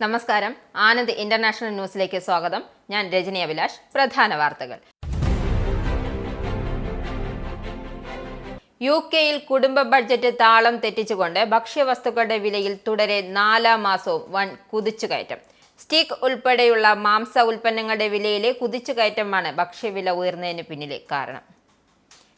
നമസ്കാരം. ആനന്ദ് ഇന്റർനാഷണൽ ന്യൂസിലേക്ക് സ്വാഗതം. ഞാൻ രജനി അഭിലാഷ്. പ്രധാന വാർത്തകൾ. യുകെയിൽ കുടുംബ ബഡ്ജറ്റ് താളം തെറ്റിച്ചുകൊണ്ട് ഭക്ഷ്യവസ്തുക്കളുടെ വിലയിൽ തുടരെ 4-ാം മാസവും വൻ കുതിച്ചുകയറ്റം. സ്റ്റീക്ക് ഉൾപ്പെടെയുള്ള മാംസ ഉൽപ്പന്നങ്ങളുടെ വിലയിലെ കുതിച്ചുകയറ്റമാണ് ഭക്ഷ്യവില ഉയർന്നതിന് പിന്നിലെ കാരണം.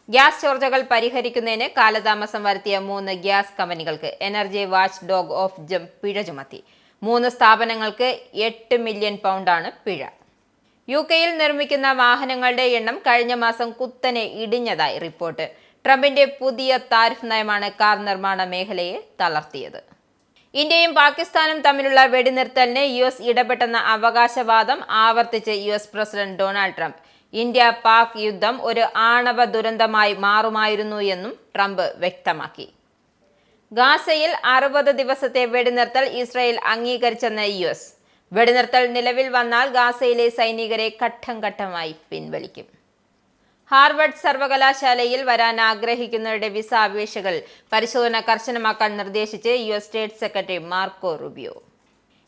ഗ്യാസ് ചോർച്ചകൾ പരിഹരിക്കുന്നതിന് കാലതാമസം വരുത്തിയ 3 ഗ്യാസ് കമ്പനികൾക്ക് എനർജി വാച്ച് ഡോഗ് ഓഫ് ജം പിഴ ചുമത്തി. 3 സ്ഥാപനങ്ങൾക്ക് £8 മില്യൺ പിഴ. യുകെയിൽ നിർമ്മിക്കുന്ന വാഹനങ്ങളുടെ എണ്ണം കഴിഞ്ഞ മാസം കുത്തനെ ഇടിഞ്ഞതായി റിപ്പോർട്ട്. ട്രംപിന്റെ പുതിയ താരിഫ് നയമാണ് കാർ നിർമ്മാണ മേഖലയെ തളർത്തിയത്. ഇന്ത്യയും പാകിസ്ഥാനും തമ്മിലുള്ള വെടിനിർത്തലിന് US ഇടപെട്ടെന്ന അവകാശവാദം ആവർത്തിച്ച് US president Donald Trump. India Pak യുദ്ധം ഒരു ആണവ ദുരന്തമായി മാറുമായിരുന്നു എന്നും ട്രംപ് വ്യക്തമാക്കി. ഗാസയിൽ 60 ദിവസത്തെ വെടിനിർത്തൽ ഇസ്രായേൽ അംഗീകരിച്ചെന്ന് US. വെടിനിർത്തൽ നിലവിൽ വന്നാൽ ഗാസയിലെ സൈനികരെ ഘട്ടം ഘട്ടമായി പിൻവലിക്കും. ഹാർവർഡ് സർവകലാശാലയിൽ വരാൻ ആഗ്രഹിക്കുന്നവരുടെ വിസ അപേക്ഷകളിൽ പരിശോധന കർശനമാക്കാൻ നിർദ്ദേശിച്ച് US state Secretary Marco Rubio.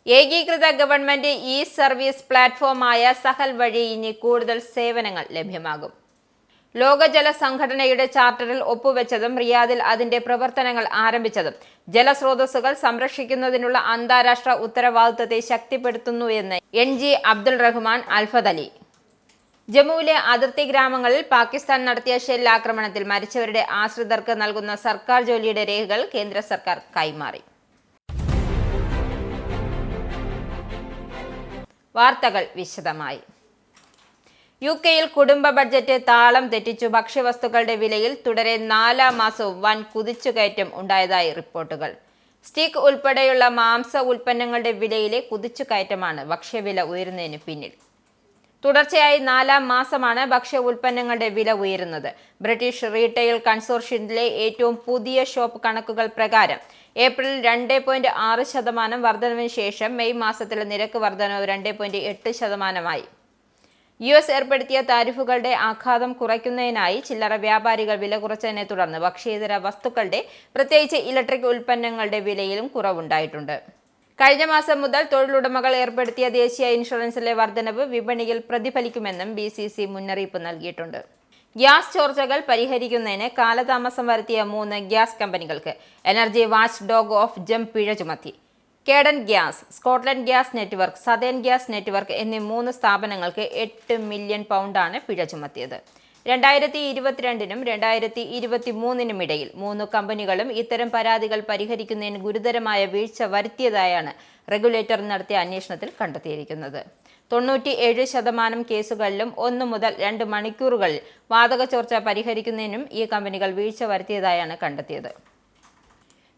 ഏകീകൃത ഗവൺമെന്റ് സർവീസ് പ്ലാറ്റ്ഫോമായ സഹൽ വഴി ഇനി കൂടുതൽ സേവനങ്ങൾ ലഭ്യമാകും. ലോക ജല സംഘടനയുടെ ചാർട്ടറിൽ ഒപ്പുവെച്ചതും റിയാദിൽ അതിന്റെ പ്രവർത്തനങ്ങൾ ആരംഭിച്ചതും ജലസ്രോതസ്സുകൾ സംരക്ഷിക്കുന്നതിനുള്ള അന്താരാഷ്ട്ര ഉത്തരവാദിത്തത്തെ ശക്തിപ്പെടുത്തുന്നു എന്ന് NG അബ്ദുൾ റഹ്മാൻ അൽഫദലി. ജമ്മുവിലെ അതിർത്തി ഗ്രാമങ്ങളിൽ പാകിസ്ഥാൻ നടത്തിയ ഷെൽ ആക്രമണത്തിൽ മരിച്ചവരുടെ ആശ്രിതർക്ക് നൽകുന്ന സർക്കാർ ജോലിയുടെ രേഖകൾ കേന്ദ്ര സർക്കാർ കൈമാറി. വാർത്തകൾ വിശദമായി. യുകെയിൽ കുടുംബ ബഡ്ജറ്റ് താളം തെറ്റിച്ചു ഭക്ഷ്യവസ്തുക്കളുടെ വിലയിൽ തുടരെ 4-ാം മാസവും വൻ കുതിച്ചുകയറ്റം ഉണ്ടായതായി റിപ്പോർട്ടുകൾ. സ്റ്റീക്ക് ഉൾപ്പെടെയുള്ള മാംസ ഉൽപ്പന്നങ്ങളുടെ വിലയിലെ കുതിച്ചുകയറ്റമാണ് ഭക്ഷ്യവില ഉയരുന്നതിന് പിന്നിൽ. തുടർച്ചയായി 4-ാം മാസമാണ് ഭക്ഷ്യ ഉൽപ്പന്നങ്ങളുടെ വില ഉയരുന്നത്. ബ്രിട്ടീഷ് റീറ്റെയിൽ കൺസോർഷ്യത്തിലെ ഏറ്റവും പുതിയ ഷോപ്പ് കണക്കുകൾ പ്രകാരം ഏപ്രിൽ 2.6% വർധനവിന് ശേഷം മെയ് മാസത്തിലെ നിരക്ക് വർധനവ് 2.8%. US ഏർപ്പെടുത്തിയ താരിഫുകളുടെ ആഘാതം കുറയ്ക്കുന്നതിനായി ചില്ലറ വ്യാപാരികൾ വില കുറച്ചതിനെ തുടർന്ന് ഭക്ഷ്യേതര വസ്തുക്കളുടെ പ്രത്യേകിച്ച് ഇലക്ട്രിക് ഉൽപ്പന്നങ്ങളുടെ വിലയിലും കുറവുണ്ടായിട്ടുണ്ട്. കഴിഞ്ഞ മാസം മുതൽ തൊഴിലുടമകൾ ഏർപ്പെടുത്തിയ ദേശീയ ഇൻഷുറൻസിലെ വർധനവ് വിപണിയിൽ പ്രതിഫലിക്കുമെന്നും BCC മുന്നറിയിപ്പ് നൽകിയിട്ടുണ്ട്. ഗ്യാസ് ചോർച്ചകൾ പരിഹരിക്കുന്നതിന് കാലതാമസം വരുത്തിയ 3 ഗ്യാസ് കമ്പനികൾക്ക് എനർജി വാച്ച് ഡോഗ് ഓഫ് ജം പിഴ ചുമത്തി. Cadent gas, Scotland gas network, Southern gas network എന്നീ 3 സ്ഥാപനങ്ങൾക്ക് £8 മില്യൺ പിഴ ചുമത്തിയത്. 2022-നും 2023-നും ഇടയിൽ 3 കമ്പനികളും ഇത്തരം പരാതികൾ പരിഹരിക്കുന്നതിന് ഗുരുതരമായ വീഴ്ച വരുത്തിയതായാണ് റെഗുലേറ്റർ നടത്തിയ അന്വേഷണത്തിൽ കണ്ടെത്തിയിരിക്കുന്നത്. 97% കേസുകളിലും 1 മുതൽ 2 മണിക്കൂറുകളിൽ വാതക ചോർച്ച പരിഹരിക്കുന്നതിനും ഈ കമ്പനികൾ വീഴ്ച വരുത്തിയതായാണ് കണ്ടെത്തിയത്.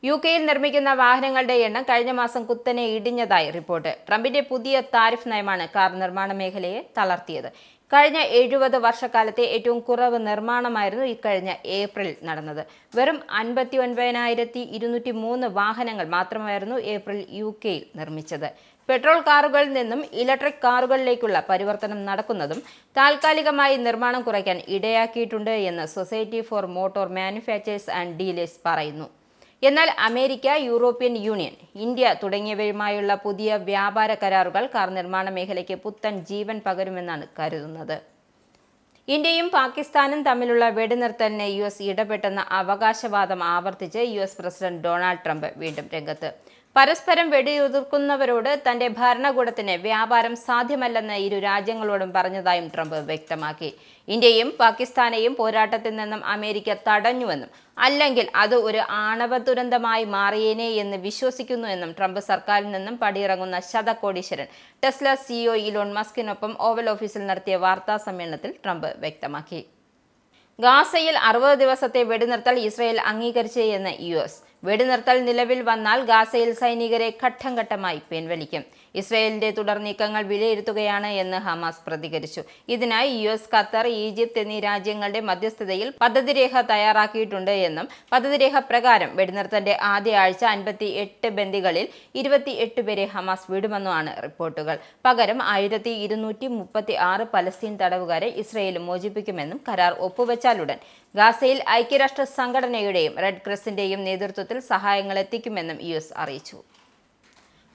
യുകെയിൽ നിർമ്മിക്കുന്ന വാഹനങ്ങളുടെ എണ്ണം കഴിഞ്ഞ മാസം കുത്തനെ ഇടിഞ്ഞതായി റിപ്പോർട്ട്. ട്രംപിന്റെ പുതിയ താരിഫ് നയമാണ് കാർ നിർമ്മാണ മേഖലയെ തളർത്തിയത്. കഴിഞ്ഞ 70 വർഷക്കാലത്തെ ഏറ്റവും കുറവ് നിർമ്മാണമായിരുന്നു ഇക്കഴിഞ്ഞ ഏപ്രിലിൽ നടന്നത്. വെറും 59,203 വാഹനങ്ങൾ മാത്രമായിരുന്നു ഏപ്രിൽ യുകെയിൽ നിർമ്മിച്ചത്. പെട്രോൾ കാറുകളിൽ നിന്നും ഇലക്ട്രിക് കാറുകളിലേക്കുള്ള പരിവർത്തനം നടക്കുന്നതും താൽക്കാലികമായി നിർമ്മാണം കുറയ്ക്കാൻ ഇടയാക്കിയിട്ടുണ്ട് എന്ന് society for motor manufacturers and dealers പറയുന്നു. എന്നാൽ അമേരിക്ക, യൂറോപ്യൻ യൂണിയൻ, ഇന്ത്യ തുടങ്ങിയവയുമായുള്ള പുതിയ വ്യാപാര കരാറുകൾ കാർ നിർമ്മാണ മേഖലയ്ക്ക് പുത്തൻ ജീവൻ പകരുമെന്നാണ് കരുതുന്നത്. ഇന്ത്യയും പാകിസ്ഥാനും തമ്മിലുള്ള വെടിനിർത്തലിന് US ഇടപെട്ടെന്ന അവകാശവാദം ആവർത്തിച്ച് US പ്രസിഡന്റ് ഡൊണാൾഡ് ട്രംപ് വീണ്ടും രംഗത്ത്. പരസ്പരം വെടിയുതിർക്കുന്നവരോട് തന്റെ ഭരണകൂടത്തിന് വ്യാപാരം സാധ്യമല്ലെന്ന് ഇരു രാജ്യങ്ങളോടും പറഞ്ഞതായും ട്രംപ് വ്യക്തമാക്കി. ഇന്ത്യയും പാകിസ്ഥാനെയും പോരാട്ടത്തിൽ നിന്നും അമേരിക്ക തടഞ്ഞുവെന്നും അല്ലെങ്കിൽ അത് ഒരു ആണവ ദുരന്തമായി മാറിയേനെ എന്ന് വിശ്വസിക്കുന്നുവെന്നും ട്രംപ് സർക്കാരിൽ നിന്നും പടിയിറങ്ങുന്ന ശതകോടീശ്വരൻ ടെസ്ല CEO ഇലോൺ മസ്കിനൊപ്പം ഓവൽ ഓഫീസിൽ നടത്തിയ വാർത്താ സമ്മേളനത്തിൽ ട്രംപ് വ്യക്തമാക്കി. ഗാസയിൽ 60 ദിവസത്തെ വെടിനിർത്തൽ ഇസ്രായേൽ അംഗീകരിച്ചു എന്ന് US. വെടിനിർത്തൽ നിലവിൽ വന്നാൽ ഗാസയിൽ സൈനികരെ ഘട്ടം ഘട്ടമായി പിൻവലിക്കും. ഇസ്രായേലിന്റെ തുടർ നീക്കങ്ങൾ വിലയിരുത്തുകയാണ് എന്ന് ഹമാസ് പ്രതികരിച്ചു. ഇതിനായി US, ഖത്തർ, ഈജിപ്ത് എന്നീ രാജ്യങ്ങളുടെ മധ്യസ്ഥതയിൽ പദ്ധതിരേഖ തയ്യാറാക്കിയിട്ടുണ്ട് എന്നും പദ്ധതിരേഖ പ്രകാരം വെടിനിർത്തലിന്റെ ആദ്യ ആഴ്ച 58 ബന്ദികളിൽ 28 പേരെ ഹമാസ് വിടുമെന്നുമാണ് റിപ്പോർട്ടുകൾ. പകരം 1236 പലസ്തീൻ തടവുകാരെ ഇസ്രായേൽ മോചിപ്പിക്കുമെന്നും കരാർ ഒപ്പുവെച്ചാലുടൻ ഗാസയിൽ ഐക്യരാഷ്ട്ര സംഘടനയുടെയും റെഡ് ക്രസിന്റെയും നേതൃത്വത്തിൽ സഹായങ്ങൾ എത്തിക്കുമെന്നും US അറിയിച്ചു.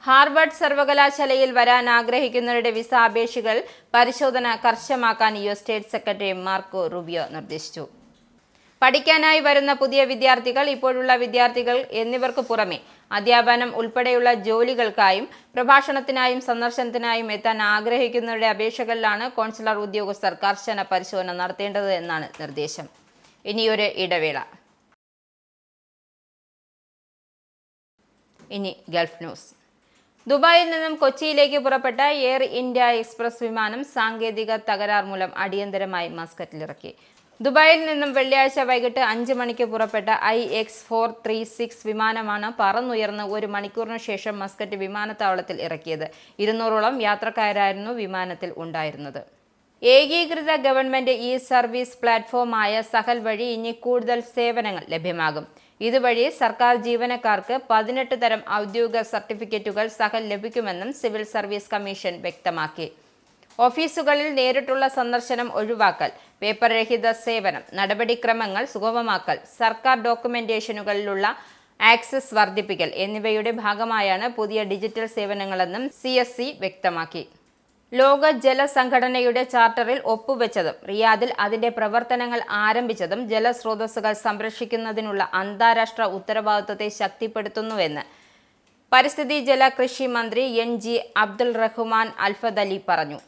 ഹാർവർഡ് സർവകലാശാലയിൽ വരാൻ ആഗ്രഹിക്കുന്നവരുടെ വിസ അപേക്ഷകൾ പരിശോധന കർശനമാക്കാൻ US State Secretary Marco Rubio നിർദ്ദേശിച്ചു. പഠിക്കാനായി വരുന്ന പുതിയ വിദ്യാർത്ഥികൾ, ഇപ്പോഴുള്ള വിദ്യാർത്ഥികൾ എന്നിവർക്ക് പുറമെ അധ്യാപനം ഉൾപ്പെടെയുള്ള ജോലികൾക്കായും പ്രഭാഷണത്തിനായും സന്ദർശനത്തിനായും എത്താൻ ആഗ്രഹിക്കുന്നവരുടെ അപേക്ഷകളിലാണ് കോൺസുലർ ഉദ്യോഗസ്ഥർ കർശന പരിശോധന നടത്തേണ്ടത് എന്നാണ് നിർദ്ദേശം. ഇനിയൊരു ഇടവേള. ഇനി ഗൾഫ് ന്യൂസ്. ദുബായിൽ നിന്നും കൊച്ചിയിലേക്ക് പുറപ്പെട്ട എയർ ഇന്ത്യ എക്സ്പ്രസ് വിമാനം സാങ്കേതിക തകരാർ മൂലം അടിയന്തരമായി മസ്കറ്റിലിറക്കി. ദുബായിൽ നിന്നും വെള്ളിയാഴ്ച വൈകിട്ട് 5 മണിക്ക് പുറപ്പെട്ട IX436 വിമാനമാണ് പറന്നുയർന്ന് 1 മണിക്കൂറിനു ശേഷം മസ്കറ്റ് വിമാനത്താവളത്തിൽ ഇറക്കിയത്. 200ഓളം യാത്രക്കാരായിരുന്നു വിമാനത്തിൽ ഉണ്ടായിരുന്നത്. ഏകീകൃത ഗവൺമെന്റ് സർവീസ് പ്ലാറ്റ്ഫോമായ സഹൽ വഴി ഇനി കൂടുതൽ സേവനങ്ങൾ ലഭ്യമാകും. ഇതുവഴി സർക്കാർ ജീവനക്കാർക്ക് 18 തരം ഔദ്യോഗിക സർട്ടിഫിക്കറ്റുകൾ സഹൽ ലഭിക്കുമെന്നും സിവിൽ സർവീസ് കമ്മീഷൻ വ്യക്തമാക്കി. ഓഫീസുകളിൽ നേരിട്ടുള്ള സന്ദർശനം ഒഴിവാക്കൽ, പേപ്പർ രഹിത സേവനം, നടപടിക്രമങ്ങൾ സുഗമമാക്കൽ, സർക്കാർ ഡോക്യുമെന്റേഷനുകളിലുള്ള ആക്സസ് വർദ്ധിപ്പിക്കൽ എന്നിവയുടെ ഭാഗമായാണ് പുതിയ ഡിജിറ്റൽ സേവനങ്ങളെന്നും CSC വ്യക്തമാക്കി. ലോക ജല സംഘടനയുടെ ചാർട്ടറിൽ ഒപ്പുവെച്ചതും റിയാദിൽ അതിന്റെ പ്രവർത്തനങ്ങൾ ആരംഭിച്ചതും ജലസ്രോതസ്സുകൾ സംരക്ഷിക്കുന്നതിനുള്ള അന്താരാഷ്ട്ര ഉത്തരവാദിത്വത്തെ ശക്തിപ്പെടുത്തുന്നുവെന്ന് പരിസ്ഥിതി ജല കൃഷി മന്ത്രി NG അബ്ദുൾ റഹ്മാൻ അൽഫദലി പറഞ്ഞു.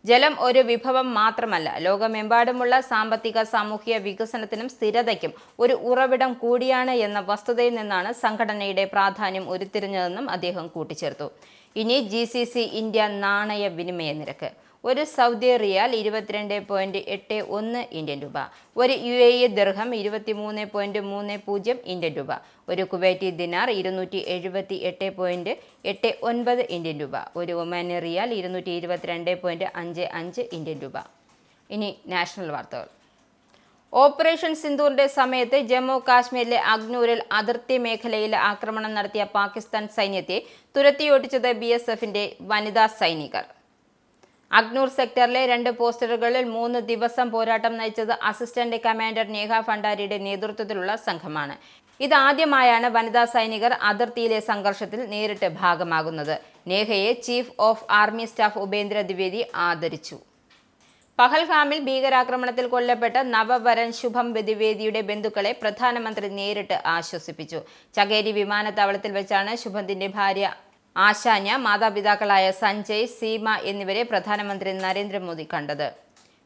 ജലം ഒരു വിഭവം മാത്രമല്ല, ലോകമെമ്പാടുമുള്ള സാമ്പത്തിക സാമൂഹിക വികസനത്തിനും സ്ഥിരതയ്ക്കും ഒരു ഉറവിടം കൂടിയാണ് എന്ന വസ്തുതയിൽ നിന്നാണ് സംഘടനയുടെ പ്രാധാന്യം ഉരുത്തിരിഞ്ഞതെന്നും അദ്ദേഹം കൂട്ടിച്ചേർത്തു. ഇനി GCC ഇന്ത്യ നാണയ വിനിമയ നിരക്ക്. ഒരു സൗദി റിയാൽ 22.81 ഇന്ത്യൻ രൂപ, ഒരു UAE ദിർഹം 23.30 ഇന്ത്യൻ രൂപ, ഒരു കുവൈറ്റി ദിനാർ 278.89 ഇന്ത്യൻ രൂപ, ഒരു ഒമാനി റിയാൽ 222.55 ഇന്ത്യൻ രൂപ. ഇനി നാഷണൽ വാർത്തകൾ. ഓപ്പറേഷൻ സിന്ദൂറിന്റെ സമയത്ത് ജമ്മു കാശ്മീരിലെ അഗ്നൂരിൽ അതിർത്തി മേഖലയിൽ ആക്രമണം നടത്തിയ പാകിസ്ഥാൻ സൈന്യത്തെ തുരത്തിയോടിച്ചത് BSFന്റെ വനിതാ സൈനികർ. അഗ്നൂർ സെക്ടറിലെ 2 പോസ്റ്ററുകളിൽ 3 ദിവസം പോരാട്ടം നയിച്ചത് അസിസ്റ്റന്റ് കമാൻഡർ നേഹ ഭണ്ഡാരിയുടെ നേതൃത്വത്തിലുള്ള സംഘമാണ്. ഇതാദ്യമായാണ് വനിതാ സൈനികർ അതിർത്തിയിലെ സംഘർഷത്തിൽ നേരിട്ട് ഭാഗമാകുന്നത്. നേഹയെ chief of army staff Upendra Dwivedi ആദരിച്ചു. പഹൽഗാമിൽ ഭീകരാക്രമണത്തിൽ കൊല്ലപ്പെട്ട നവവരൻ ശുഭം ദ്വിവേദിയുടെ ബന്ധുക്കളെ പ്രധാനമന്ത്രി നേരിട്ട് ആശ്വസിപ്പിച്ചു. ചകേരി വിമാനത്താവളത്തിൽ വെച്ചാണ് ശുഭത്തിന്റെ ഭാര്യ ആശാന്യ, മാതാപിതാക്കളായ സഞ്ജയ്, സീമ എന്നിവരെ പ്രധാനമന്ത്രി നരേന്ദ്രമോദി കണ്ടത്.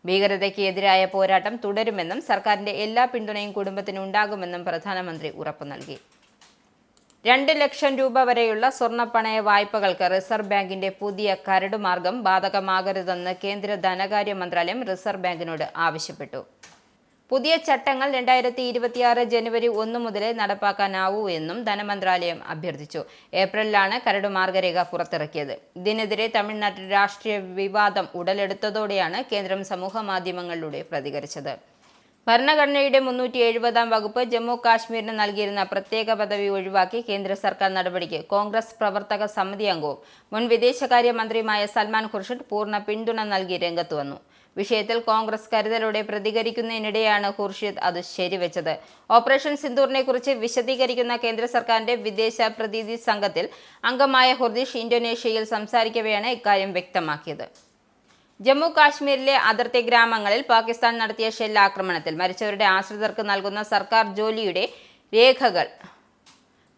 ഭീകരതയ്ക്ക് എതിരായ പോരാട്ടം തുടരുമെന്നും സർക്കാരിന്റെ എല്ലാ പിന്തുണയും കുടുംബത്തിന് ഉണ്ടാകുമെന്നും പ്രധാനമന്ത്രി ഉറപ്പു നൽകി. 2 ലക്ഷം രൂപ വരെയുള്ള സ്വർണ്ണപ്പണയ വായ്പകൾക്ക് റിസർവ് ബാങ്കിന്റെ പുതിയ കരടുമാർഗം ബാധകമാകരുതെന്ന് കേന്ദ്ര ധനകാര്യ മന്ത്രാലയം റിസർവ് ബാങ്കിനോട് ആവശ്യപ്പെട്ടു. പുതിയ ചട്ടങ്ങൾ 2026 ജനുവരി 1 മുതലേ നടപ്പാക്കാനാവൂ എന്നും ധനമന്ത്രാലയം അഭ്യർത്ഥിച്ചു. ഏപ്രിലിലാണ് കരടുമാർഗരേഖ പുറത്തിറക്കിയത്. ഇതിനെതിരെ തമിഴ്നാട്ടിൽ രാഷ്ട്രീയ വിവാദം ഉടലെടുത്തതോടെയാണ് കേന്ദ്രം സമൂഹമാധ്യമങ്ങളിലൂടെ പ്രതികരിച്ചത്. ഭരണഘടനയുടെ 370-ാം വകുപ്പ് ജമ്മു കാശ്മീരിന് നൽകിയിരുന്ന പ്രത്യേക പദവി ഒഴിവാക്കി കേന്ദ്ര സർക്കാർ നടപടിക്ക് കോൺഗ്രസ് പ്രവർത്തക സമിതി അംഗവും മുൻ വിദേശകാര്യ മന്ത്രിയുമായ സൽമാൻ ഖുർഷിദ് പൂർണ്ണ പിന്തുണ നൽകി രംഗത്ത് വന്നു. വിഷയത്തിൽ കോൺഗ്രസ് കരുതലോടെ പ്രതികരിക്കുന്നതിനിടെയാണ് ഖുർഷിദ് അത് ശരിവെച്ചത്. ഓപ്പറേഷൻ സിന്ദൂറിനെ കുറിച്ച് വിശദീകരിക്കുന്ന കേന്ദ്ര സർക്കാരിന്റെ വിദേശ പ്രതിനിധി സംഘത്തിൽ അംഗമായ ഹുർദിഷ് ഇന്തോനേഷ്യയിൽ സംസാരിക്കവെയാണ് ഇക്കാര്യം വ്യക്തമാക്കിയത്. ജമ്മു കാശ്മീരിലെ അതിർത്തി ഗ്രാമങ്ങളിൽ പാകിസ്ഥാൻ നടത്തിയ ഷെല്ലാക്രമണത്തിൽ മരിച്ചവരുടെ ആശ്രിതർക്ക് നൽകുന്ന സർക്കാർ ജോലിയുടെ രേഖകൾ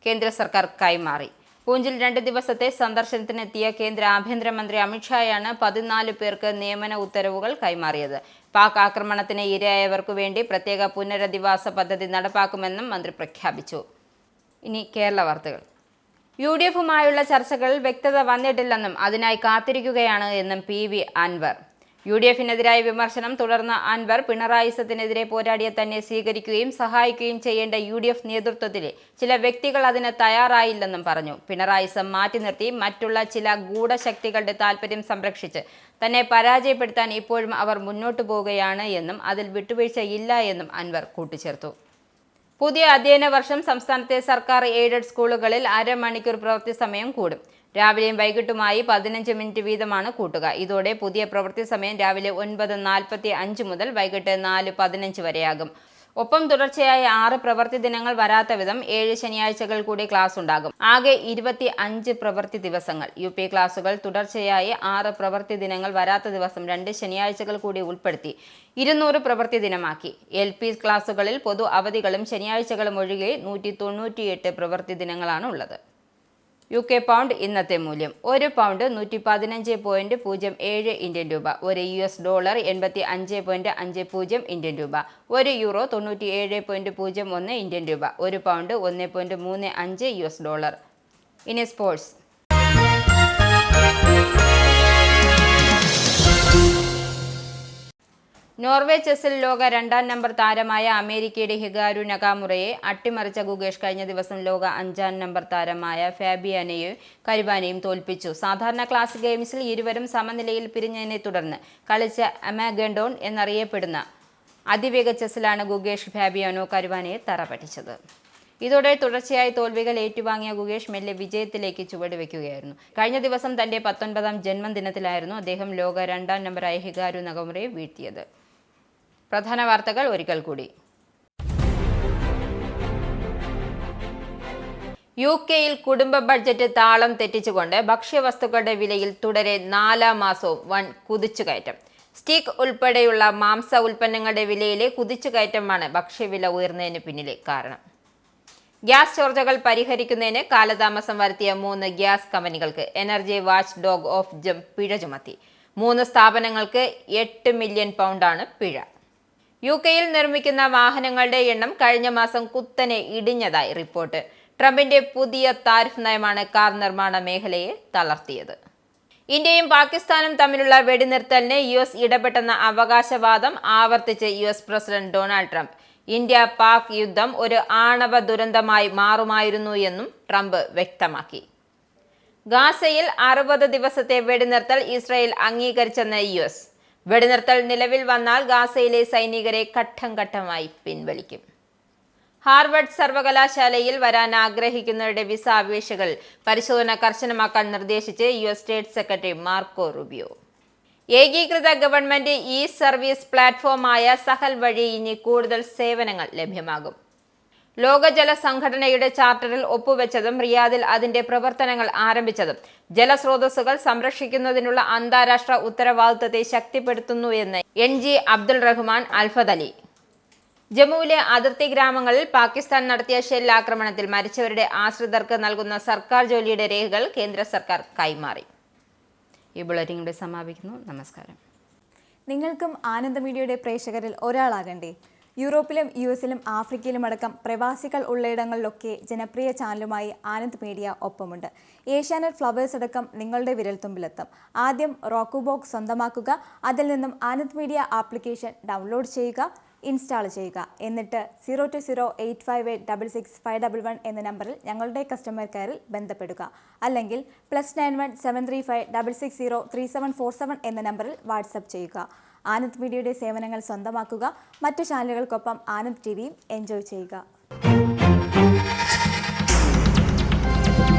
കേന്ദ്ര സർക്കാർ കൈമാറി. പൂഞ്ചിൽ 2 ദിവസത്തെ സന്ദർശനത്തിനെത്തിയ കേന്ദ്ര ആഭ്യന്തരമന്ത്രി അമിത്ഷായാണ് 14 പേർക്ക് നിയമന ഉത്തരവുകൾ കൈമാറിയത്. പാക് ആക്രമണത്തിന് ഇരയായവർക്കു വേണ്ടി പ്രത്യേക പുനരധിവാസ പദ്ധതി നടപ്പാക്കുമെന്നും മന്ത്രി പ്രഖ്യാപിച്ചു. ഇനി കേരള വാർത്തകൾ. UDF-ഉമായുള്ള ചർച്ചകളിൽ വ്യക്തത വന്നിട്ടില്ലെന്നും അതിനായി കാത്തിരിക്കുകയാണ് എന്നും PV അൻവർ. UDF-നെതിരായ വിമർശനം തുടർന്ന അൻവർ പിണറായിസത്തിനെതിരെ പോരാടിയ തന്നെ സ്വീകരിക്കുകയും സഹായിക്കുകയും ചെയ്യേണ്ട UDF നേതൃത്വത്തിലെ ചില വ്യക്തികൾ അതിന് തയ്യാറായില്ലെന്നും പറഞ്ഞു. പിണറായിസം മാറ്റി നിർത്തി മറ്റുള്ള ചില ഗൂഢശക്തികളുടെ താൽപര്യം സംരക്ഷിച്ച് തന്നെ പരാജയപ്പെടുത്താൻ ഇപ്പോഴും അവർ മുന്നോട്ടു പോവുകയാണ് എന്നും അതിൽ വിട്ടുവീഴ്ചയില്ല എന്നും അൻവർ കൂട്ടിച്ചേർത്തു. പുതിയ അധ്യയന വർഷം സംസ്ഥാനത്തെ സർക്കാർ എയ്ഡഡ് സ്കൂളുകളിൽ അരമണിക്കൂർ പ്രവൃത്തി സമയം കൂടും. രാവിലെയും വൈകിട്ടുമായി 15 മിനിറ്റ് വീതമാണ് കൂട്ടുക. ഇതോടെ പുതിയ പ്രവൃത്തി സമയം രാവിലെ 9:45 മുതൽ വൈകിട്ട് 4:15 വരെയാകും. ഒപ്പം തുടർച്ചയായ 6 പ്രവൃത്തി ദിനങ്ങൾ വരാത്ത വിധം 7 ശനിയാഴ്ചകൾ കൂടി ക്ലാസ് ഉണ്ടാകും. ആകെ 25 പ്രവൃത്തി ദിവസങ്ങൾ. UP ക്ലാസുകൾ തുടർച്ചയായി 6 പ്രവൃത്തി ദിനങ്ങൾ വരാത്ത ദിവസം 2 ശനിയാഴ്ചകൾ കൂടി ഉൾപ്പെടുത്തി 200 പ്രവൃത്തി ദിനമാക്കി. LP ക്ലാസുകളിൽ പൊതു അവധികളും ശനിയാഴ്ചകളും ഒഴികെ 198 പ്രവൃത്തി ദിനങ്ങളാണ് ഉള്ളത്. UK പൗണ്ട് ഇന്നത്തെ മൂല്യം. ഒരു പൗണ്ട് 115.07 ഇന്ത്യൻ രൂപ. ഒരു US ഡോളർ 85.50 ഇന്ത്യൻ രൂപ. ഒരു യൂറോ 97.01 ഇന്ത്യൻ രൂപ. ഒരു പൗണ്ട് 1.35 US ഡോളർ. ഇനി സ്പോർട്സ്. നോർവേ ചെസ്സിൽ ലോക 2ാം നമ്പർ താരമായ അമേരിക്കയുടെ ഹികാരു നകാമുറയെ അട്ടിമറിച്ച ഗുകേഷ് കഴിഞ്ഞ ദിവസം ലോക 5ാം നമ്പർ താരമായ ഫാബിയാനെയും കരുവാനെയും തോൽപ്പിച്ചു. സാധാരണ ക്ലാസിക് ഗെയിംസിൽ ഇരുവരും സമനിലയിൽ പിരിഞ്ഞതിനെ തുടർന്ന് കളിച്ച അമാഗഡോൺ എന്നറിയപ്പെടുന്ന അതിവേഗ ചെസ്സിലാണ് ഗുകേഷ് ഫാബിയാനോ കരുവാനയെ തറപറ്റിച്ചത്. ഇതോടെ തുടർച്ചയായി തോൽവികൾ ഏറ്റുവാങ്ങിയ ഗുകേഷ് മെല്ലെ വിജയത്തിലേക്ക് ചുവടുവെക്കുകയായിരുന്നു. കഴിഞ്ഞ ദിവസം തന്റെ 19ാം ജന്മദിനത്തിലായിരുന്നു അദ്ദേഹം ലോക 2ാം നമ്പറായ ഹികാരു നകാമുറയെ വീഴ്ത്തിയത്. പ്രധാന വാർത്തകൾ ഒരിക്കൽ കൂടി. UK-യിൽ കുടുംബ ബഡ്ജറ്റ് താളം തെറ്റിച്ചുകൊണ്ട് ഭക്ഷ്യവസ്തുക്കളുടെ വിലയിൽ തുടരെ 4ാം മാസവും വൻ കുതിച്ചുകയറ്റം. സ്റ്റീക്ക് ഉൾപ്പെടെയുള്ള മാംസ ഉൽപ്പന്നങ്ങളുടെ വിലയിലെ കുതിച്ചുകയറ്റമാണ് ഭക്ഷ്യവില ഉയർന്നതിന് പിന്നിലെ കാരണം. ഗ്യാസ് ചോർച്ചകൾ പരിഹരിക്കുന്നതിന് കാലതാമസം വരുത്തിയ 3 ഗ്യാസ് കമ്പനികൾക്ക് എനർജി വാച്ച് ഡോഗ് ഓഫ് പിഴ ചുമത്തി. 3 സ്ഥാപനങ്ങൾക്ക് 8 മില്യൺ പൗണ്ടാണ് പിഴ. UK-യിൽ നിർമ്മിക്കുന്ന വാഹനങ്ങളുടെ എണ്ണം കഴിഞ്ഞ മാസം കുത്തനെ ഇടിഞ്ഞതായി റിപ്പോർട്ട്. ട്രംപിന്റെ പുതിയ താരിഫ് നയമാണ് കാർ നിർമ്മാണ മേഖലയെ തളർത്തിയത്. ഇന്ത്യയും പാകിസ്ഥാനും തമ്മിലുള്ള വെടിനിർത്തലിന് US ഇടപെട്ടെന്ന അവകാശവാദം ആവർത്തിച്ച് US president Donald Trump. India-Pak യുദ്ധം ഒരു ആണവ ദുരന്തമായി മാറുമായിരുന്നു എന്നും ട്രംപ് വ്യക്തമാക്കി. ഗാസയിൽ 60 ദിവസത്തെ വെടിനിർത്തൽ ഇസ്രായേൽ അംഗീകരിച്ചെന്ന് US. വെടിനിർത്തൽ നിലവിൽ വന്നാൽ ഗാസയിലെ സൈനികരെ ഘട്ടം ഘട്ടമായി പിൻവലിക്കും. ഹാർവർഡ് സർവകലാശാലയിൽ വരാൻ ആഗ്രഹിക്കുന്നവരുടെ വിസ അപേക്ഷകൾ പരിശോധന കർശനമാക്കാൻ നിർദ്ദേശിച്ച് US state Secretary Marco Rubio. ഏകീകൃത ഗവൺമെന്റ് സർവീസ് പ്ലാറ്റ്ഫോമായ സഹൽ വഴി ഇനി കൂടുതൽ സേവനങ്ങൾ ലഭ്യമാകും. ലോക ജല സംഘടനയുടെ ചാർട്ടറിൽ ഒപ്പുവെച്ചതും റിയാദിൽ അതിന്റെ പ്രവർത്തനങ്ങൾ ആരംഭിച്ചതും ജലസ്രോതസ്സുകൾ സംരക്ഷിക്കുന്നതിനുള്ള അന്താരാഷ്ട്ര ഉത്തരവാദിത്തത്തെ ശക്തിപ്പെടുത്തുന്നു എന്ന് NG അബ്ദുൾ റഹ്മാൻ അൽഫദലി. ജമ്മുവിലെ അതിർത്തി ഗ്രാമങ്ങളിൽ പാകിസ്ഥാൻ നടത്തിയ ഷെൽ ആക്രമണത്തിൽ മരിച്ചവരുടെ ആശ്രിതർക്ക് നൽകുന്ന സർക്കാർ ജോലിയുടെ രേഖകൾ കേന്ദ്ര സർക്കാർ കൈമാറി. ഈ ബുള്ളറ്റിൻ ഇവിടെ സമാപിക്കുന്നു. നമസ്കാരം. നിങ്ങൾക്കും ആനന്ദ മീഡിയയുടെ പ്രേക്ഷകരിൽ ഒരാളാകണ്ടേ? യൂറോപ്പിലും US-ലും ആഫ്രിക്കയിലും അടക്കം പ്രവാസികൾ ഉള്ളയിടങ്ങളിലൊക്കെ ജനപ്രിയ ചാനലുമായി ആനന്ദ് മീഡിയ ഒപ്പമുണ്ട്. ഏഷ്യാനെറ്റ് ഫ്ലവേഴ്സ് അടക്കം നിങ്ങളുടെ വിരൽത്തുമ്പിലെത്തും. ആദ്യം റോക്കു ബോക്സ് സ്വന്തമാക്കുക. അതിൽ നിന്നും ആനന്ദ് മീഡിയ ആപ്ലിക്കേഷൻ ഡൗൺലോഡ് ചെയ്യുക, ഇൻസ്റ്റാൾ ചെയ്യുക. എന്നിട്ട് 02085866511 എന്ന നമ്പറിൽ ഞങ്ങളുടെ കസ്റ്റമർ കെയറിൽ ബന്ധപ്പെടുക. അല്ലെങ്കിൽ +91 735 660 3747 എന്ന നമ്പറിൽ വാട്സപ്പ് ചെയ്യുക. ആനന്ദ് മീഡിയയുടെ സേവനങ്ങൾ സ്വന്തമാക്കുക. മറ്റു ചാനലുകൾക്കൊപ്പം ആനന്ദ് TVയും എൻജോയ് ചെയ്യുക.